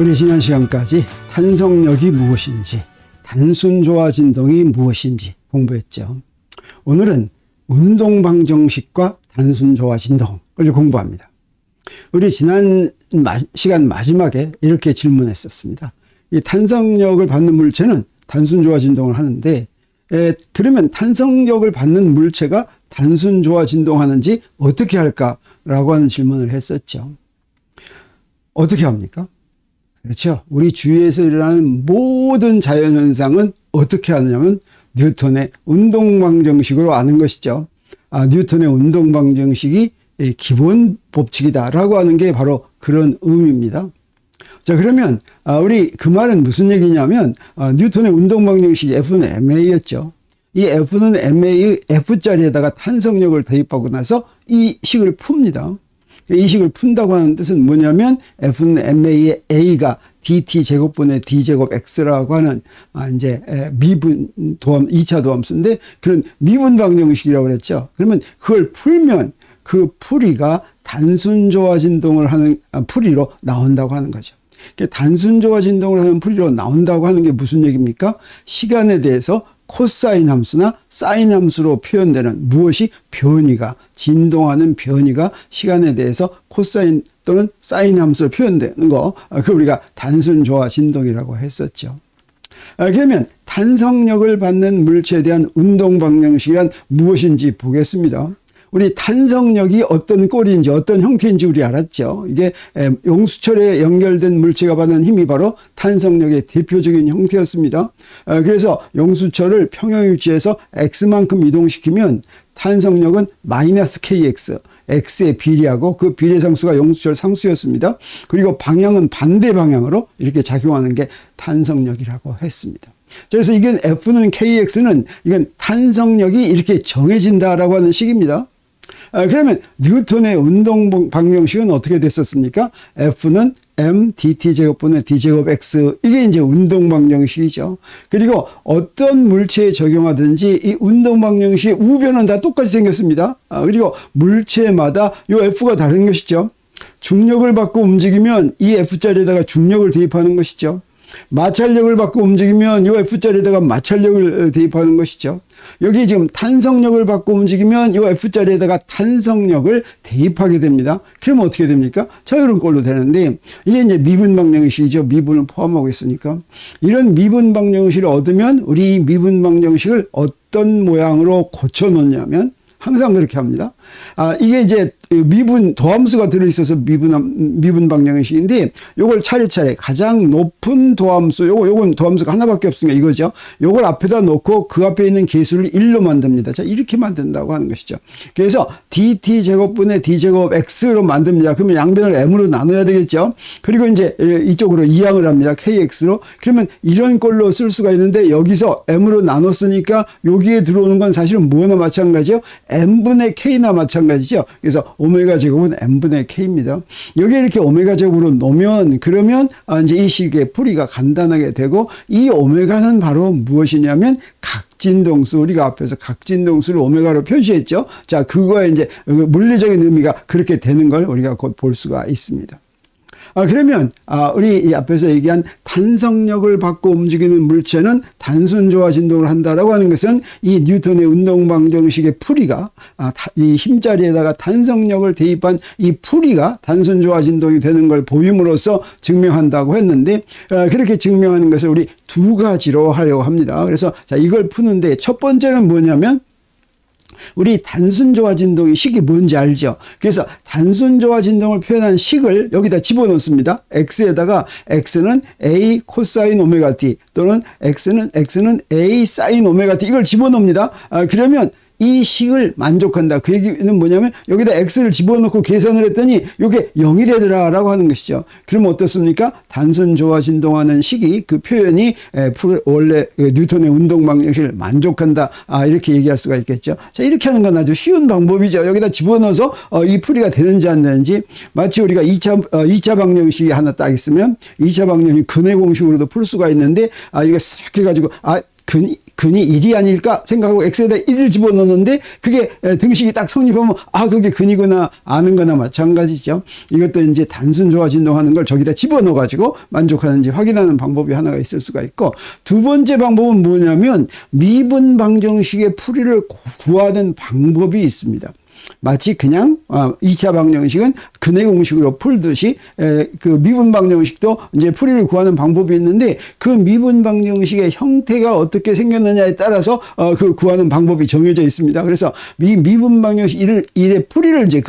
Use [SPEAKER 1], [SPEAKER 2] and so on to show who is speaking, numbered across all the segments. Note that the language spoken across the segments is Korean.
[SPEAKER 1] 우리 지난 시간까지 탄성력이 무엇인지, 단순조화 진동이 무엇인지 공부했죠. 오늘은 운동방정식과 단순조화 진동을 공부합니다. 우리 지난 시간 마지막에 이렇게 질문했었습니다. 이 탄성력을 받는 물체는 단순조화 진동을 하는데, 그러면 탄성력을 받는 물체가 단순조화 진동하는지 어떻게 할까라고 하는 질문을 했었죠. 어떻게 합니까? 그렇죠. 우리 주위에서 일어나는 모든 자연현상은 어떻게 하느냐면 뉴턴의 운동방정식으로 아는 것이죠. 뉴턴의 운동방정식이 기본 법칙이다라고 하는 게 바로 그런 의미입니다. 자, 그러면 우리 그 말은 무슨 얘기냐면 뉴턴의 운동방정식이 F는 ma였죠. 이 F는 ma의 F자리에다가 탄성력을 대입하고 나서 이 식을 풉니다. 이 식을 푼다고 하는 뜻은 뭐냐면 F는 ma의 a가 dt 제곱분의 d 제곱 x라고 하는 이제 미분 도함 2차 도함수인데, 그런 미분 방정식이라고 그랬죠. 그러면 그걸 풀면 그 풀이가 단순조화 진동을 하는 풀이로 나온다고 하는 거죠. 단순조화 진동을 하는 풀이로 나온다고 하는 게 무슨 얘기입니까? 시간에 대해서 코사인 함수나 사인 함수로 표현되는 무엇이 변이가, 진동하는 변이가 시간에 대해서 코사인 또는 사인 함수로 표현되는 거, 그 우리가 단순조화 진동이라고 했었죠. 그러면 탄성력을 받는 물체에 대한 운동방정식이란 무엇인지 보겠습니다. 우리 탄성력이 어떤 꼴인지 어떤 형태인지 우리 알았죠. 이게 용수철에 연결된 물체가 받는 힘이 바로 탄성력의 대표적인 형태였습니다. 그래서 용수철을 평형위치에서 x만큼 이동시키면 탄성력은 마이너스 kx, x에 비례하고 그 비례상수가 용수철 상수였습니다. 그리고 방향은 반대 방향으로 이렇게 작용하는 게 탄성력이라고 했습니다. 그래서 이건 F는 kx는 이건 탄성력이 이렇게 정해진다라고 하는 식입니다. 그러면 뉴턴의 운동 방정식은 어떻게 됐었습니까? F는 m dt 제곱분의 d 제곱 x, 이게 이제 운동 방정식이죠. 그리고 어떤 물체에 적용하든지 이 운동 방정식의 우변은 다 똑같이 생겼습니다. 그리고 물체마다 이 F가 다른 것이죠. 중력을 받고 움직이면 이 F자리에다가 중력을 대입하는 것이죠. 마찰력을 받고 움직이면 이 F자리에다가 마찰력을 대입하는 것이죠. 여기 지금 탄성력을 받고 움직이면 이 F자리에다가 탄성력을 대입하게 됩니다. 그러면 어떻게 됩니까? 자유로운 꼴로 되는데, 이게 이제 미분 방정식이죠. 미분을 포함하고 있으니까. 이런 미분 방정식을 얻으면 우리 이 미분 방정식을 어떤 모양으로 고쳐 놓냐면 항상 그렇게 합니다. 이게 이제 미분 도함수가 들어있어서 미분 방정식인데, 요걸 차례차례 가장 높은 도함수, 요건 도함수가 하나밖에 없으니까 이거죠. 요걸 앞에다 놓고 그 앞에 있는 개수를 1로 만듭니다. 자, 이렇게 만든다고 하는 것이죠. 그래서 dt 제곱분의 d 제곱 x로 만듭니다. 그러면 양변을 m으로 나눠야 되겠죠. 그리고 이제 이쪽으로 이항을 합니다. kx로. 그러면 이런 꼴로 쓸 수가 있는데, 여기서 m으로 나눴으니까 여기에 들어오는 건 사실은 뭐나 마찬가지요? m분의 k나 마찬가지죠. 그래서 오메가 제곱은 m분의 k입니다. 여기에 이렇게 오메가 제곱으로 놓으면, 그러면 이제 이 식의 풀이가 간단하게 되고, 이 오메가는 바로 무엇이냐면 각진동수, 우리가 앞에서 각진동수를 오메가로 표시했죠. 자, 그거의 이제 물리적인 의미가 그렇게 되는 걸 우리가 곧 볼 수가 있습니다. 그러면 우리 이 앞에서 얘기한 탄성력을 받고 움직이는 물체는 단순조화 진동을 한다라고 하는 것은 이 뉴턴의 운동방정식의 풀이가 이 힘자리에다가 탄성력을 대입한 이 풀이가 단순조화 진동이 되는 걸 보임으로써 증명한다고 했는데, 그렇게 증명하는 것을 우리 두 가지로 하려고 합니다. 그래서 자, 이걸 푸는데 첫 번째는 뭐냐면 우리 단순조화 진동의 식이 뭔지 알죠? 그래서 단순조화 진동을 표현한 식을 여기다 집어넣습니다. x에다가 x는 a 코사인 오메가 t 또는 x는 a 사인 오메가 t, 이걸 집어넣습니다. 그러면 이 식을 만족한다. 그 얘기는 뭐냐면 여기다 x를 집어넣고 계산을 했더니 이게 0이 되더라라고 하는 것이죠. 그러면 어떻습니까? 단순조화 진동하는 식이, 그 표현이 원래 뉴턴의 운동방정식을 만족한다. 이렇게 얘기할 수가 있겠죠. 자, 이렇게 하는 건 아주 쉬운 방법이죠. 여기다 집어넣어서 이 풀이가 되는지 안 되는지, 마치 우리가 2차 방정식이 하나 딱 있으면 2차 방정식 근의 공식으로도 풀 수가 있는데, 이거 싹 해가지고 근이 1이 아닐까 생각하고 x에다 1을 집어넣는데 그게 등식이 딱 성립하면 그게 근이구나 아는 거나 마찬가지죠. 이것도 이제 단순 조화 진동하는 걸 저기다 집어넣어 가지고 만족하는지 확인하는 방법이 하나가 있을 수가 있고, 두 번째 방법은 뭐냐면 미분 방정식의 풀이를 구하는 방법이 있습니다. 마치 그냥 2차 방정식은 근의 공식으로 풀듯이 그 미분 방정식도 이제 풀이를 구하는 방법이 있는데, 그 미분 방정식의 형태가 어떻게 생겼느냐에 따라서 그 구하는 방법이 정해져 있습니다. 그래서 미분 방정식 1의 풀이를 이제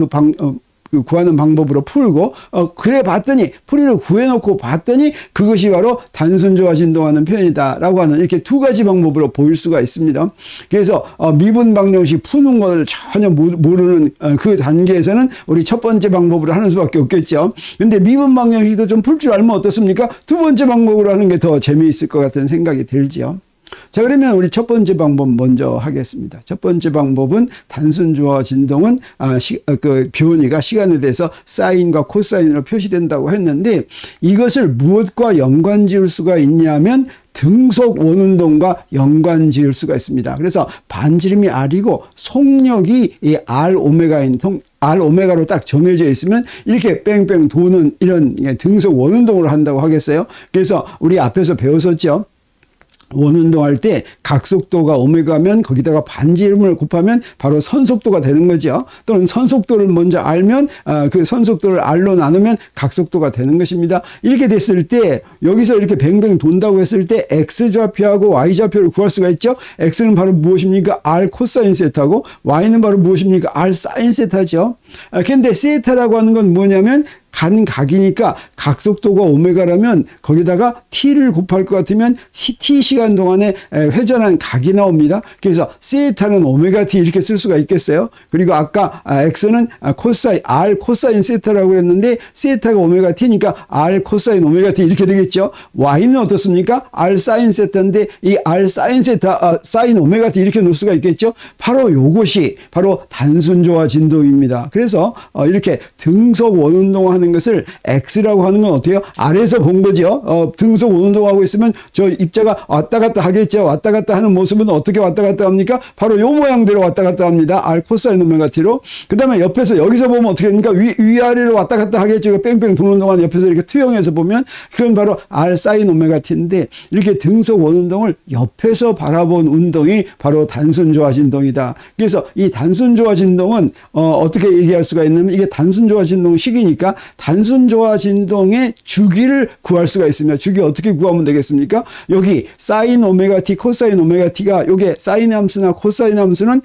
[SPEAKER 1] 구하는 방법으로 풀고, 그래 봤더니, 풀이를 구해놓고 봤더니 그것이 바로 단순 조화 진동하는 표현이다라고 하는 이렇게 두 가지 방법으로 보일 수가 있습니다. 그래서 미분 방정식 푸는 걸 전혀 모르는 그 단계에서는 우리 첫 번째 방법으로 하는 수밖에 없겠죠. 근데 미분 방정식도 좀 풀 줄 알면 어떻습니까? 두 번째 방법으로 하는 게 더 재미있을 것 같은 생각이 들죠. 자, 그러면 우리 첫 번째 방법 먼저 하겠습니다. 첫 번째 방법은 단순 조화 진동은 그 변이가 시간에 대해서 사인과 코사인으로 표시된다고 했는데, 이것을 무엇과 연관 지을 수가 있냐면 등속 원운동과 연관 지을 수가 있습니다. 그래서 반지름이 R이고 속력이 이 R 오메가인 R 오메가로 딱 정해져 있으면 이렇게 뺑뺑 도는 이런 등속 원운동을 한다고 하겠어요. 그래서 우리 앞에서 배웠었죠. 원운동할 때 각속도가 오메가면 거기다가 반지름을 곱하면 바로 선속도가 되는 거죠. 또는 선속도를 먼저 알면 그 선속도를 R로 나누면 각속도가 되는 것입니다. 이렇게 됐을 때 여기서 이렇게 뱅뱅 돈다고 했을 때 X좌표하고 Y좌표를 구할 수가 있죠. X는 바로 무엇입니까? R 코사인 세타고, Y는 바로 무엇입니까? R 사인 세타죠. 근데 세타라고 하는 건 뭐냐면 각이니까 각속도가 오메가라면 거기다가 t를 곱할 것 같으면 t 시간 동안에 회전한 각이 나옵니다. 그래서 세타는 오메가 t 이렇게 쓸 수가 있겠어요. 그리고 아까 x는 R 코사인 세타라고 했는데 세타가 오메가 t니까 R 코사인 오메가 t 이렇게 되겠죠. y는 어떻습니까? R 사인 세타인데 이 R 사인 세타 사인 오메가 t 이렇게 놓을 수가 있겠죠. 바로 이것이 바로 단순 조화 진동입니다. 그래서 이렇게 등속 원운동 하는 것을 X라고 하는 건 어때요? 아래에서 본 거죠. 등속 원운동하고 있으면 저 입자가 왔다 갔다 하겠죠. 왔다 갔다 하는 모습은 어떻게 왔다 갔다 합니까? 바로 요 모양대로 왔다 갔다 합니다. R 코사인 오메가 t로. 그 다음에 옆에서 여기서 보면 어떻게 됩니까? 위아래로 왔다 갔다 하겠죠. 뺑뺑 도는 동안 옆에서 이렇게 투영해서 보면 그건 바로 R 사인 오메가 t인데, 이렇게 등속 원운동을 옆에서 바라본 운동이 바로 단순 조화 진동이다. 그래서 이 단순 조화 진동은 어떻게 얘기할 수가 있냐면, 이게 단순 조화 진동 식이니까 단순 조화 진동의 주기를 구할 수가 있습니다. 주기 어떻게 구하면 되겠습니까? 여기 사인 오메가 t, 코사인 오메가 t가 요게 사인 함수나 코사인 함수는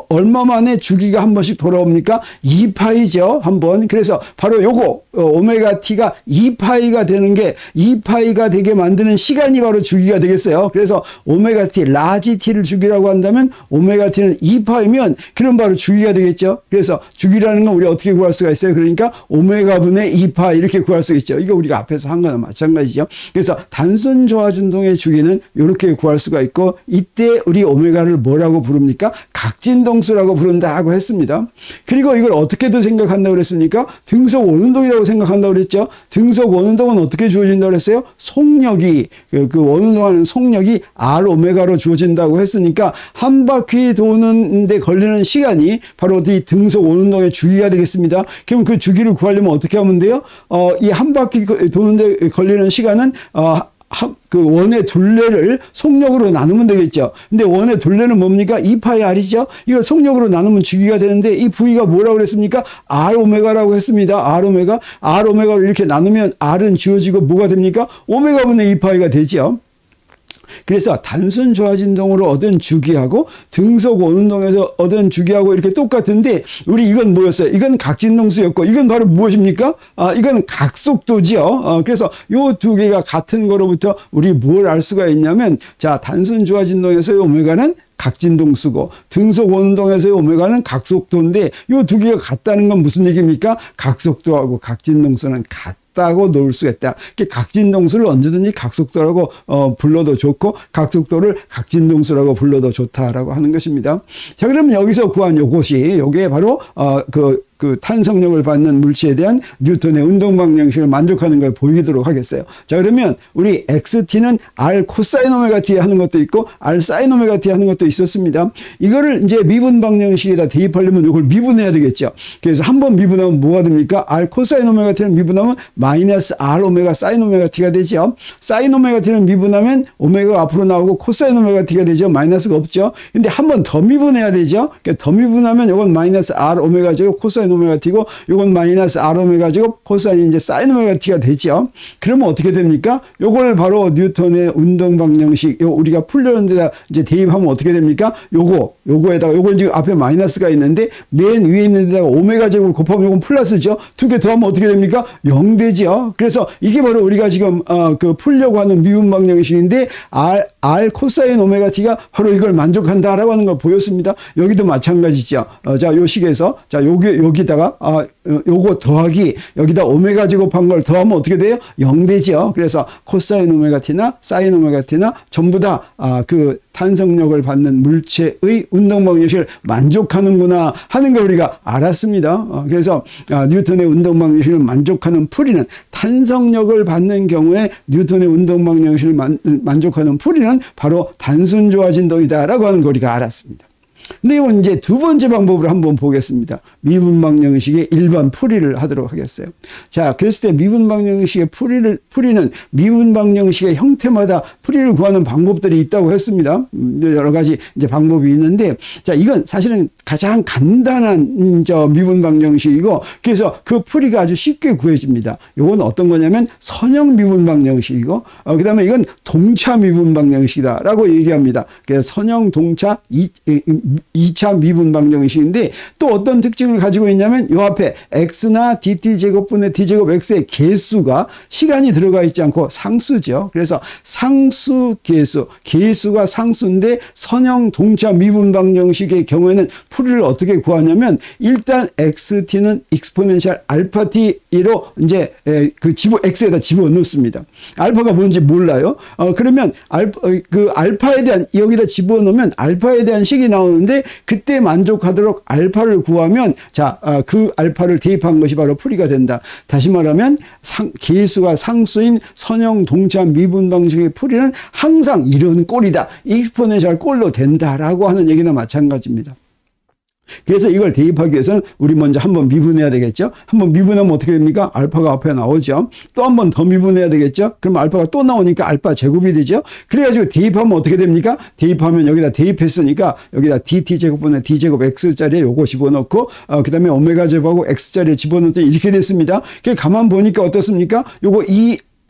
[SPEAKER 1] 얼마 만에 주기가 한 번씩 돌아옵니까? 2파이죠. 한 번. 그래서 바로 요거 오메가 t가 2파이가 되는 게 2파이가 되게 만드는 시간이 바로 주기가 되겠어요. 그래서 오메가 t, 라지 t를 주기라고 한다면 오메가 t는 2파이면 그럼 바로 주기가 되겠죠. 그래서 주기라는 건 우리 어떻게 구할 수가 있어요? 그러니까 오메가 분의 2파 이렇게 구할 수 있죠. 이거 우리가 앞에서 한 거나 마찬가지죠. 그래서 단순 조화 진동의 주기는 이렇게 구할 수가 있고, 이때 우리 오메가를 뭐라고 부릅니까? 각진동수라고 부른다고 했습니다. 그리고 이걸 어떻게도 생각한다고 그랬습니까? 등속 원운동이라고 생각한다고 그랬죠. 등속 원운동은 어떻게 주어진다고 그랬어요? 속력이 그 원운동하는 속력이 R 오메가로 주어진다고 했으니까 한 바퀴 도는데 걸리는 시간이 바로 이 등속 원운동의 주기가 되겠습니다. 그럼 그 주기를 구하려면 어떻게 하면 돼요? 이 한 바퀴 도는데 걸리는 시간은 그 원의 둘레를 속력으로 나누면 되겠죠. 근데 원의 둘레는 뭡니까? 2파이 R이죠. 이걸 속력으로 나누면 주기가 되는데, 이 부위가 뭐라고 그랬습니까? R 오메가라고 했습니다. R 오메가로 이렇게 나누면 R은 지워지고 뭐가 됩니까? 오메가 분의 2파이가 되죠. 그래서 단순 조화 진동으로 얻은 주기하고 등속 원운동에서 얻은 주기하고 이렇게 똑같은데, 우리 이건 뭐였어요? 이건 각진동수였고, 이건 바로 무엇입니까? 이건 각속도지요. 그래서 요 두 개가 같은 거로부터 우리 뭘 알 수가 있냐면, 자, 단순 조화 진동에서의 오메가는 각진동수고 등속 원운동에서의 오메가는 각속도인데, 요 두 개가 같다는 건 무슨 얘기입니까? 각속도하고 각진동수는 같다고 놓을 수가 있다. 각진동수를 언제든지 각속도라고 불러도 좋고, 각속도를 각진동수라고 불러도 좋다라고 하는 것입니다. 자, 그러면 여기서 구한 요것이, 요게 바로 그 그 탄성력을 받는 물체에 대한 뉴턴의 운동 방정식을 만족하는 걸 보이도록 하겠어요. 자, 그러면 우리 XT는 R 코사인 오메가 T 하는 것도 있고 R 사인 오메가 T 하는 것도 있었습니다. 이거를 이제 미분 방정식에다 대입하려면 이걸 미분해야 되겠죠. 그래서 한번 미분하면 뭐가 됩니까? R 코사인 오메가 T는 미분하면 마이너스 R 오메가 사인 오메가 T가 되죠. 사인 오메가 T는 미분하면 오메가가 앞으로 나오고 코사인 오메가 T가 되죠. 마이너스가 없죠. 근데 한 번 더 미분해야 되죠. 그러니까 더 미분하면 이건 마이너스 R 오메가 제곱 코사인 오메가 T고 이건 마이너스 R 오메가 제곱 코사인 이제 사인 오메가 T가 되죠. 그러면 어떻게 됩니까? 요걸 바로 뉴턴의 운동 방정식 요 우리가 풀려는 데다 이제 대입하면 어떻게 됩니까? 요거에다가 요건 지금 앞에 마이너스가 있는데 맨 위에 있는 데다가 오메가 제곱을 곱하면 요건 플러스죠. 두 개 더하면 어떻게 됩니까? 0 되죠. 그래서 이게 바로 우리가 지금 그 풀려고 하는 미분 방정식인데 R 코사인 오메가 T가 바로 이걸 만족한다라고 하는 걸 보였습니다. 여기도 마찬가지죠. 자, 요 식에서 자, 여기다가 요거 더하기 여기다 오메가 제곱한 걸 더하면 어떻게 돼요? 0 되죠. 그래서 코사인 오메가 T나 사인 오메가 T나 전부 다 그 탄성력을 받는 물체의 운동 방정식을 만족하는구나 하는 걸 우리가 알았습니다. 그래서 뉴턴의 운동 방정식을 만족하는 풀이는 탄성력을 받는 경우에 뉴턴의 운동 방정식을 만족하는 풀이는 바로 단순 조화 진동이다라고 하는 걸 우리가 알았습니다. 근데 이건 이제 두 번째 방법으로 한번 보겠습니다. 미분 방정식의 일반 풀이를 하도록 하겠어요. 자, 그랬을 때 미분 방정식의 풀이는 미분 방정식의 형태마다 풀이를 구하는 방법들이 있다고 했습니다. 여러 가지 이제 방법이 있는데, 자, 이건 사실은 가장 간단한 미분 방정식이고, 그래서 그 풀이가 아주 쉽게 구해집니다. 이건 어떤 거냐면 선형 미분 방정식이고, 그 다음에 이건 동차 미분 방정식이다라고 얘기합니다. 그래서 선형, 동차, 2차 미분 방정식인데 또 어떤 특징을 가지고 있냐면 요 앞에 x나 dt제곱분의 d제곱 x의 개수가 시간이 들어가 있지 않고 상수죠. 그래서 상수 개수가 상수인데 선형 동차 미분 방정식의 경우에는 풀이를 어떻게 구하냐면 일단 xt는 익스포넨셜 알파 t로 이제 그 x에다 집어넣습니다. 알파가 뭔지 몰라요. 그러면 알파에 대한 여기다 집어넣으면 알파에 대한 식이 나오는데 그때 만족하도록 알파를 구하면 자, 그 알파를 대입한 것이 바로 풀이가 된다. 다시 말하면 개수가 상수인 선형 동차 미분 방식의 풀이는 항상 이런 꼴이다. 익스포넨셜 꼴로 된다라고 하는 얘기나 마찬가지입니다. 그래서 이걸 대입하기 위해서는 우리 먼저 한번 미분해야 되겠죠. 한번 미분하면 어떻게 됩니까? 알파가 앞에 나오죠. 또 한 번 더 미분해야 되겠죠. 그럼 알파가 또 나오니까 알파 제곱이 되죠. 그래가지고 대입하면 어떻게 됩니까? 대입하면 여기다 대입했으니까 여기다 dt제곱분의 d제곱 x자리에 요거 집어넣고 그 다음에 오메가 제곱하고 x자리에 집어넣었더니 이렇게 됐습니다. 가만 보니까 어떻습니까? 요거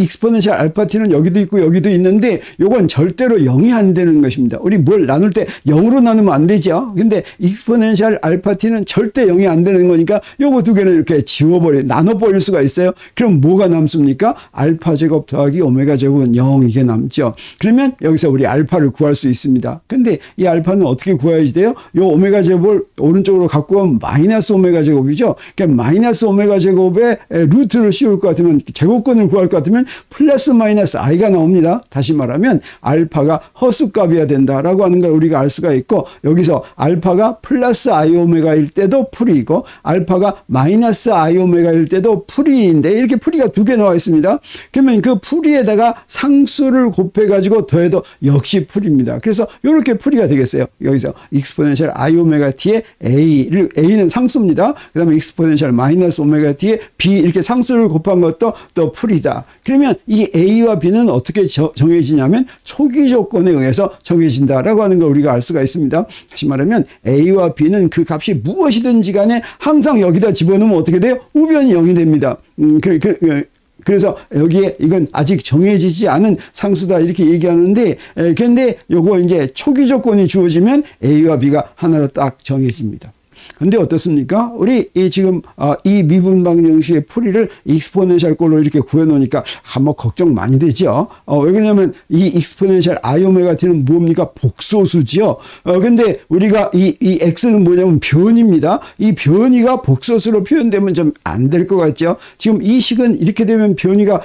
[SPEAKER 1] 익스포넨셜 알파 t는 여기도 있고 여기도 있는데 요건 절대로 0이 안 되는 것입니다. 우리 뭘 나눌 때 0으로 나누면 안 되죠. 근데 익스포넨셜 알파 t는 절대 0이 안 되는 거니까 요거 두 개는 이렇게 나눠버릴 수가 있어요. 그럼 뭐가 남습니까? 알파 제곱 더하기 오메가 제곱은 0 이게 남죠. 그러면 여기서 우리 알파를 구할 수 있습니다. 근데 이 알파는 어떻게 구해야지 돼요? 요 오메가 제곱을 오른쪽으로 갖고 오면 마이너스 오메가 제곱이죠. 그러니까 마이너스 오메가 제곱에 루트를 씌울 것 같으면 제곱근을 구할 것 같으면 플러스 마이너스 i가 나옵니다. 다시 말하면 알파가 허수값이어야 된다라고 하는 걸 우리가 알 수가 있고 여기서 알파가 플러스 i 오메가일 때도 풀이고 알파가 마이너스 i 오메가일 때도 풀이인데 이렇게 풀이가 두 개 나와 있습니다. 그러면 그 풀이에다가 상수를 곱해가지고 더해도 역시 풀입니다. 그래서 이렇게 풀이가 되겠어요. 여기서 익스포넨셜 i 오메가 t의 a는 상수입니다. 그 다음에 익스포넨셜 마이너스 오메가 t의 b 이렇게 상수를 곱한 것도 또 풀이다. 그러면 이 A와 B는 어떻게 정해지냐면 초기 조건에 의해서 정해진다라고 하는 걸 우리가 알 수가 있습니다. 다시 말하면 A와 B는 그 값이 무엇이든지 간에 항상 여기다 집어넣으면 어떻게 돼요? 우변이 0이 됩니다. 그래서 여기에 이건 아직 정해지지 않은 상수다 이렇게 얘기하는데 근데 요거 이제 초기 조건이 주어지면 A와 B가 하나로 딱 정해집니다. 근데 어떻습니까? 우리 지금 이 미분 방정식의 풀이를 익스포넨셜 꼴로 이렇게 구해놓으니까 뭐 걱정 많이 되죠. 왜 그러냐면 이 익스포넨셜 i 오메가 t는 뭡니까? 복소수죠. 근데 우리가 이 x는 뭐냐면 변입니다. 이 변이가 복소수로 표현되면 좀 안 될 것 같죠. 지금 이 식은 이렇게 되면 변이가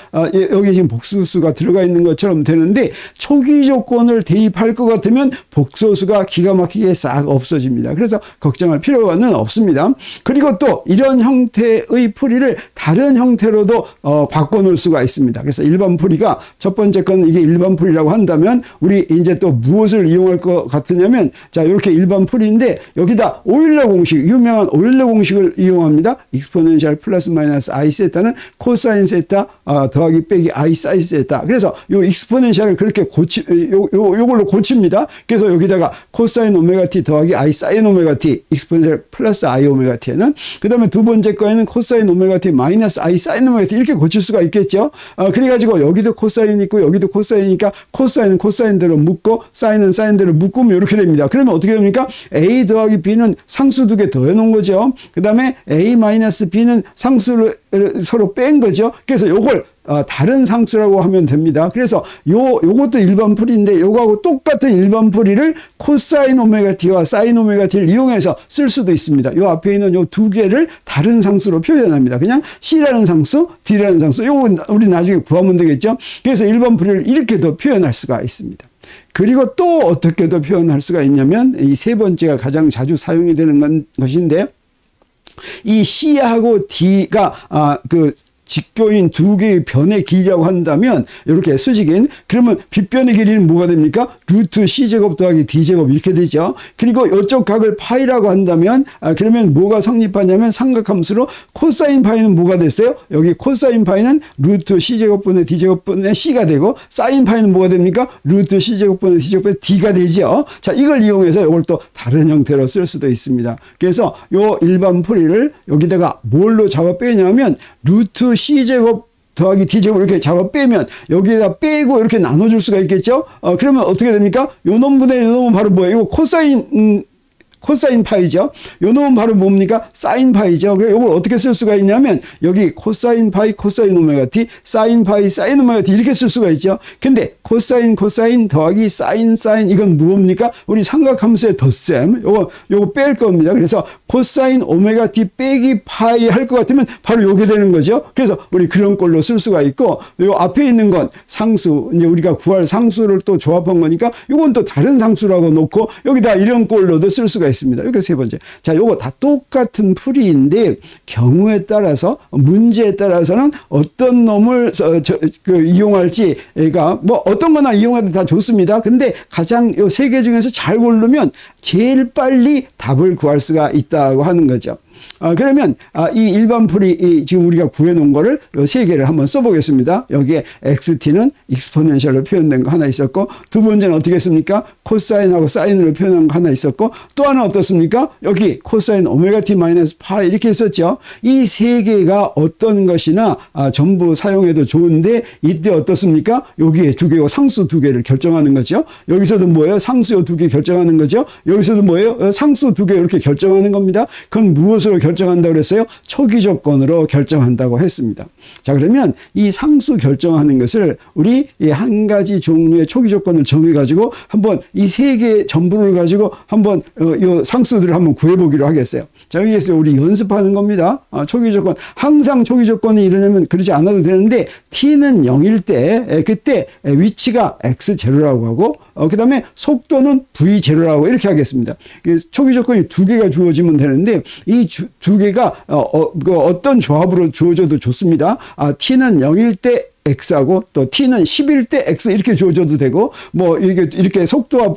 [SPEAKER 1] 여기 지금 복소수가 들어가 있는 것처럼 되는데 초기 조건을 대입할 것 같으면 복소수가 기가 막히게 싹 없어집니다. 그래서 걱정할 필요가 수는 없습니다. 그리고 또 이런 형태의 풀이를 다른 형태로도 바꿔놓을 수가 있습니다. 그래서 일반 풀이가 첫 번째 거는 이게 일반 풀이라고 한다면 우리 이제 또 무엇을 이용할 것 같으냐면 자 이렇게 일반 풀이인데 여기다 오일러 공식 유명한 오일러 공식을 이용합니다. 익스포넨셜 플러스 마이너스 i 세타는 코사인 세타 더하기 빼기 i 사인 세타. 그래서 요 익스포넨셜을 그렇게 요걸로 고칩니다. 그래서 여기다가 코사인 오메가 t 더하기 i 사인 오메가 t 익스포넨셜 플러스 i 오메가 t에는 그 다음에 두 번째 거에는 코사인 오메가 t 마이너스 i 사인 오메가 t 이렇게 고칠 수가 있겠죠. 그래가지고 여기도 코사인 있고 여기도 코사인이니까 코사인은 코사인대로 묶고 사인은 사인대로 묶으면 이렇게 됩니다. 그러면 어떻게 됩니까? a 더하기 b는 상수 두 개 더해 놓은 거죠. 그 다음에 a 마이너스 b는 상수를 서로 뺀 거죠. 그래서 요걸 다른 상수라고 하면 됩니다. 그래서 요것도 일반 풀이인데 요거하고 똑같은 일반 풀이를 코사인 오메가 t와 사인 오메가 t를 이용해서 쓸 수도 있습니다. 요 앞에 있는 요 두 개를 다른 상수로 표현합니다. 그냥 c라는 상수, d라는 상수. 요거 우리 나중에 구하면 되겠죠. 그래서 일반 풀이를 이렇게도 표현할 수가 있습니다. 그리고 또 어떻게 더 표현할 수가 있냐면 이 세 번째가 가장 자주 사용이 되는 것인데 이 c하고 d가 직교인 두 개의 변의 길이라고 한다면 이렇게 수직인 그러면 빗변의 길이는 뭐가 됩니까? 루트 c제곱 더하기 d제곱 이렇게 되죠. 그리고 이쪽 각을 파이라고 한다면 그러면 뭐가 성립하냐면 삼각함수로 코사인 파이는 뭐가 됐어요? 여기 코사인 파이는 루트 c제곱분의 d제곱분의 c가 되고 사인 파이는 뭐가 됩니까? 루트 c제곱분의 d제곱분의 d가 되죠. 자, 이걸 이용해서 이걸 또 다른 형태로 쓸 수도 있습니다. 그래서 요 일반 풀이를 여기다가 뭘로 잡아 빼냐면 루트 c제곱 더하기 d제곱 이렇게 잡아 빼면 여기에다 빼고 이렇게 나눠줄 수가 있겠죠. 그러면 어떻게 됩니까? 요 놈분의 요 놈은 바로 뭐예요? 이거 코사인 파이죠. 요 놈은 바로 뭡니까? 사인 파이죠. 그래서 이걸 어떻게 쓸 수가 있냐면 여기 코사인 파이 코사인 오메가 t 사인 파이 사인 오메가 t 이렇게 쓸 수가 있죠. 근데 코사인 더하기 사인 이건 뭡니까? 우리 삼각함수의 덧셈. 요거 뺄 겁니다. 그래서 코사인 오메가 t 빼기 파이 할 것 같으면 바로 요게 되는 거죠. 그래서 우리 그런 꼴로 쓸 수가 있고 요 앞에 있는 건 상수 이제 우리가 구할 상수를 또 조합한 거니까 요건 또 다른 상수라고 놓고 여기다 이런 꼴로도 쓸 수가 있습니다. 이게 세 번째. 자, 요거 다 똑같은 풀이인데 경우에 따라서 문제에 따라서는 어떤 놈을 이용할지가 뭐 어떤 거나 이용해도 다 좋습니다. 근데 가장 요 세 개 중에서 잘 고르면 제일 빨리 답을 구할 수가 있다고 하는 거죠. 그러면 이 일반 풀이 지금 우리가 구해놓은 거를 요 세 개를 한번 써보겠습니다. 여기에 xt는 익스포넨셜로 표현된 거 하나 있었고 두 번째는 어떻게 했습니까? 코사인하고 사인으로 표현한 거 하나 있었고 또 하나 어떻습니까? 여기 코사인 오메가 t 마이너스 파이 이렇게 했었죠. 이 세 개가 어떤 것이나 전부 사용해도 좋은데 이때 어떻습니까? 여기에 두 개고 상수 두 개를 결정하는 거죠. 여기서도 뭐예요? 상수 두 개 결정하는 거죠. 여기서도 뭐예요? 상수 두 개 이렇게 결정하는 겁니다. 그건 무엇으로 결정한다고 그랬어요? 초기 조건으로 결정한다고 했습니다. 자, 그러면 이 상수 결정하는 것을 우리 한 가지 종류의 초기 조건을 정해가지고 한번 이 세 개 전부를 가지고 한번 이 상수들을 한번 구해보기로 하겠어요. 자, 여기에서 우리 연습하는 겁니다. 초기 조건. 항상 초기 조건이 이러냐면 그러지 않아도 되는데 t는 0일 때 그때 위치가 x0라고 하고 그 다음에 속도는 v0라고 이렇게 하겠습니다. 초기 조건이 두 개가 주어지면 되는데 이 두 개가 어떤 조합으로 주어져도 좋습니다. t는 0일 때 x하고 또 t는 10일 때 x 이렇게 주어져도 되고 뭐 이렇게 속도와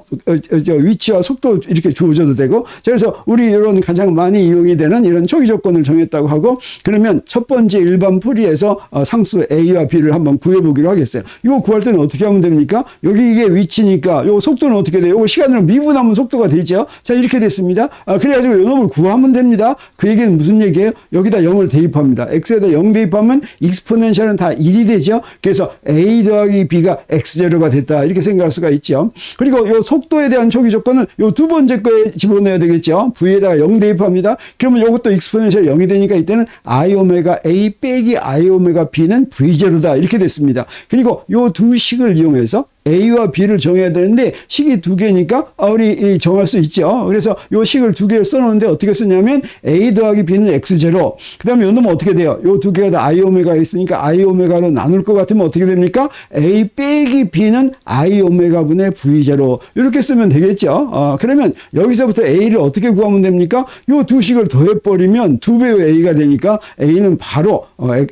[SPEAKER 1] 위치와 속도 이렇게 주어져도 되고 그래서 우리 이런 가장 많이 이용이 되는 이런 초기 조건을 정했다고 하고 그러면 첫 번째 일반 풀이에서 상수 a와 b를 한번 구해보기로 하겠어요. 이거 구할 때는 어떻게 하면 됩니까? 여기 이게 위치니까 요 속도는 어떻게 돼요? 이거 시간으로 미분하면 속도가 되죠. 자, 이렇게 됐습니다. 그래가지고 요 놈을 구하면 됩니다. 그 얘기는 무슨 얘기예요? 여기다 0을 대입합니다. x에다 0 대입하면 익스포넨셜은 다 1이 되죠. 그래서 a 더하기 b가 x0가 됐다 이렇게 생각할 수가 있죠. 그리고 요 속도에 대한 초기 조건은 요 두 번째 거에 집어넣어야 되겠죠. v에다가 0 대입합니다. 그러면 요것도 익스포넨셜 0이 되니까 이때는 i 오메가 a 빼기 i 오메가 b는 v0다 이렇게 됐습니다. 그리고 요 두 식을 이용해서 A와 B를 정해야 되는데 식이 두 개니까 우리 정할 수 있죠. 그래서 요 식을 두 개를 써놓는데 어떻게 쓰냐면 A 더하기 B는 X0. 그 다음에 요 놈은 어떻게 돼요? 요 두 개가 다 I 오메가 있으니까 I 오메가로 나눌 것 같으면 어떻게 됩니까? A 빼기 B는 I 오메가 분의 V0. 이렇게 쓰면 되겠죠. 그러면 여기서부터 A를 어떻게 구하면 됩니까? 요 두 식을 더해버리면 2배의 A가 되니까 A는 바로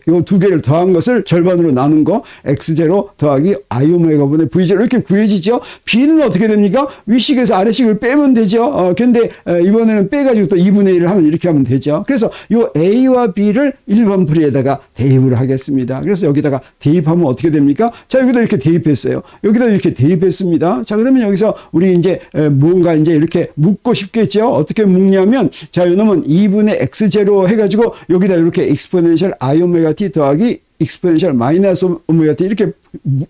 [SPEAKER 1] 요 두 개를 더한 것을 절반으로 나눈 거 X0 더하기 I 오메가 분의 V0 이렇게 구해지죠. B는 어떻게 됩니까? 위식에서 아래식을 빼면 되죠. 근데 이번에는 빼가지고 또 2분의 1을 하면 이렇게 하면 되죠. 그래서 요 A와 B를 1번 풀이에다가 대입을 하겠습니다. 그래서 여기다가 대입하면 어떻게 됩니까? 자, 여기다 이렇게 대입했어요. 여기다 이렇게 대입했습니다. 자, 그러면 여기서 우리 이제 뭔가 이제 이렇게 묶고 싶겠죠. 어떻게 묶냐면, 자, 요놈은 2분의 X0 해가지고 여기다 이렇게 익스포넨셜 I 오메가 T 더하기 익스포넨셜 마이너스 오메가 T 이렇게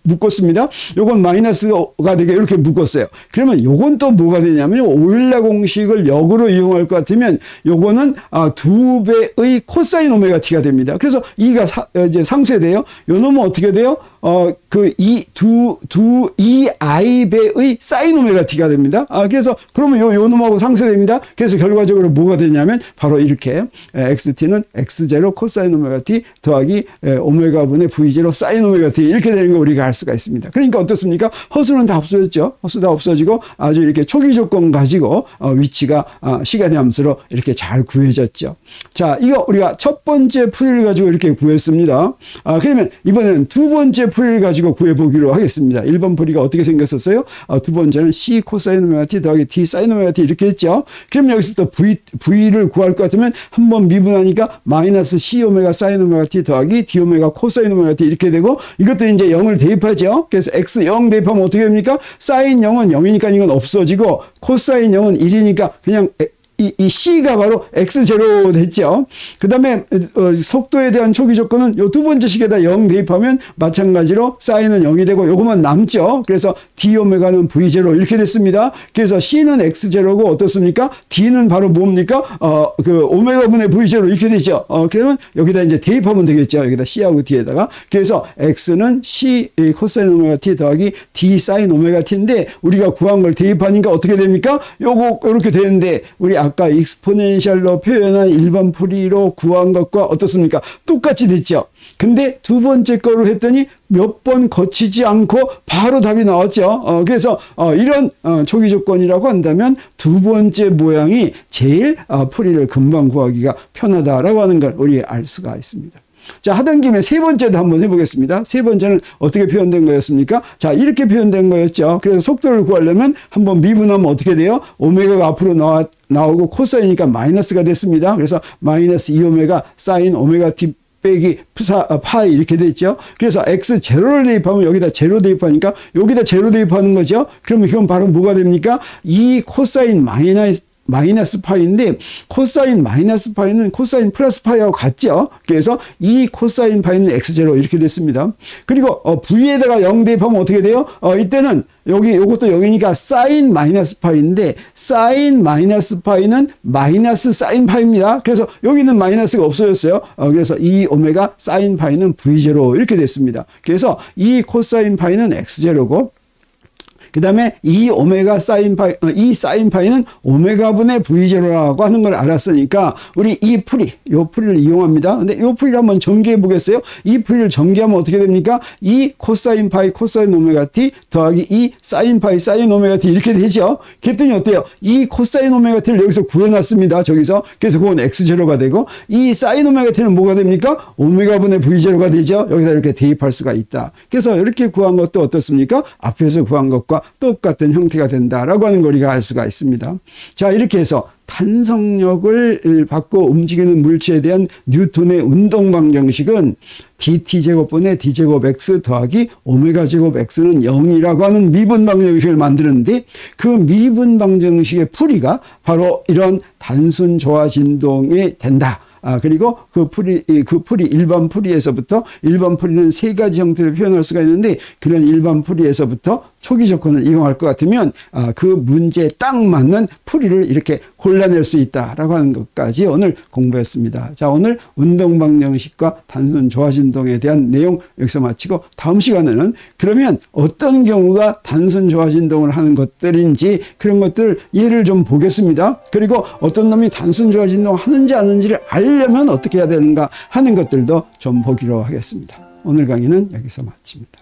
[SPEAKER 1] 묶었습니다. 요건 마이너스가 되게 이렇게 묶었어요. 그러면 요건 또 뭐가 되냐면 오일러 공식을 역으로 이용할 것 같으면 요거는 2배의 코사인 오메가 T가 됩니다. 그래서 이가 이제 상쇄돼요. 요 놈은 어떻게 돼요? 이 I 배의 사인 오메가 T가 됩니다. 그래서 그러면 요 놈하고 상쇄됩니다. 그래서 결과적으로 뭐가 되냐면 바로 이렇게 XT는 X0 코사인 오메가 T 더하기 오메가 분의 V0 사인 오메가 T 이렇게 되는 거 우리가 알 수가 있습니다. 그러니까 어떻습니까? 허수는 다 없어졌죠. 허수 다 없어지고 아주 이렇게 초기 조건 가지고 위치가 시간의 함수로 이렇게 잘 구해졌죠. 자, 이거 우리가 첫 번째 풀이를 가지고 이렇게 구했습니다. 그러면 이번에는 두 번째 풀이를 가지고 구해보기로 하겠습니다. 1번 풀이가 어떻게 생겼었어요? 두 번째는 C 코사인 오메가 T 더하기 D 사인 오메가 T 이렇게 했죠. 그럼 여기서 또 V를 구할 것 같으면 한번 미분하니까 마이너스 C 오메가 사인 오메가 T 더하기 D 오메가 코사인 오메가 T 이렇게 되고 이것도 이제 0을 대입하죠. 그래서 X 0 대입하면 어떻게 됩니까? 사인 0은 0이니까 이건 없어지고 코사인 0은 1이니까 그냥 이 C가 바로 X0 됐죠. 그 다음에 속도에 대한 초기 조건은 요 두 번째 식에다 0 대입하면 마찬가지로 사인은 0이 되고 요것만 남죠. 그래서 D 오메가는 V0 이렇게 됐습니다. 그래서 C는 X0고 어떻습니까? D는 바로 뭡니까? 그 오메가 분의 V0 이렇게 되죠. 그러면 여기다 이제 대입하면 되겠죠. 여기다 C하고 D에다가. 그래서 X는 C 코사인 오메가 T 더하기 D 사인 오메가 T인데 우리가 구한 걸 대입하니까 어떻게 됩니까? 요거 이렇게 되는데 우리 아까 익스포넨셜로 표현한 일반 풀이로 구한 것과 어떻습니까? 똑같이 됐죠. 근데 두 번째 거로 했더니 몇 번 거치지 않고 바로 답이 나왔죠. 그래서 이런 초기 조건이라고 한다면 두 번째 모양이 제일 풀이를 금방 구하기가 편하다라고 하는 걸 우리 알 수가 있습니다. 자, 하던 김에 세 번째도 한번 해보겠습니다. 세 번째는 어떻게 표현된 거였습니까? 자, 이렇게 표현된 거였죠. 그래서 속도를 구하려면 한번 미분하면 어떻게 돼요? 오메가가 앞으로 나오고 코사이니까 마이너스가 됐습니다. 그래서 마이너스 2오메가 사인 오메가 T 빼기 파이 이렇게 됐죠. 그래서 X0를 대입하면 여기다 제로 대입하니까 여기다 제로 대입하는 거죠. 그러면 이건 바로 뭐가 됩니까? 2 코사인 마이너스 파이인데 코사인 마이너스 파이는 코사인 플러스 파이하고 같죠. 그래서 이 코사인 파이는 X0 이렇게 됐습니다. 그리고 V에다가 0 대입하면 어떻게 돼요? 이때는 여기 요것도 0이니까 사인 마이너스 파이인데 사인 마이너스 파이는 마이너스 사인 파이입니다. 그래서 여기는 마이너스가 없어졌어요. 그래서 이 오메가 사인 파이는 V0 이렇게 됐습니다. 그래서 이 코사인 파이는 X0고 그 다음에 이 오메가 사인 파이, 이 사인 파이는 오메가 분의 V0라고 하는 걸 알았으니까 우리 요 풀이를 이용합니다. 근데 요 풀이를 한번 전개해 보겠어요. 이 풀이를 전개하면 어떻게 됩니까? 이 코사인 파이, 코사인 오메가 T 더하기 이 사인 파이, 사인 오메가 T 이렇게 되죠. 그랬더니 어때요? 이 코사인 오메가 T를 여기서 구해놨습니다. 저기서. 그래서 그건 X0가 되고 이 사인 오메가 T는 뭐가 됩니까? 오메가 분의 V0가 되죠. 여기다 이렇게 대입할 수가 있다. 그래서 이렇게 구한 것도 어떻습니까? 앞에서 구한 것과 똑같은 형태가 된다라고 하는 걸 우리가 알 수가 있습니다. 자, 이렇게 해서 탄성력을 받고 움직이는 물체에 대한 뉴턴의 운동 방정식은 dt제곱분의 d제곱 x 더하기 오메가 제곱 x는 0이라고 하는 미분 방정식을 만드는데 그 미분 방정식의 풀이가 바로 이런 단순 조화 진동이 된다. 그리고 그 풀이 일반 풀이에서부터 일반 풀이는 세 가지 형태를 표현할 수가 있는데 그런 일반 풀이에서부터 초기 조건을 이용할 것 같으면 그 문제에 딱 맞는 풀이를 이렇게 골라낼 수 있다라고 하는 것까지 오늘 공부했습니다. 자, 오늘 운동방정식과 단순 조화진동에 대한 내용 여기서 마치고 다음 시간에는 그러면 어떤 경우가 단순 조화진동을 하는 것들인지 그런 것들 예를 좀 보겠습니다. 그리고 어떤 놈이 단순 조화진동 하는지 안 하는지를 알려면 어떻게 해야 되는가 하는 것들도 좀 보기로 하겠습니다. 오늘 강의는 여기서 마칩니다.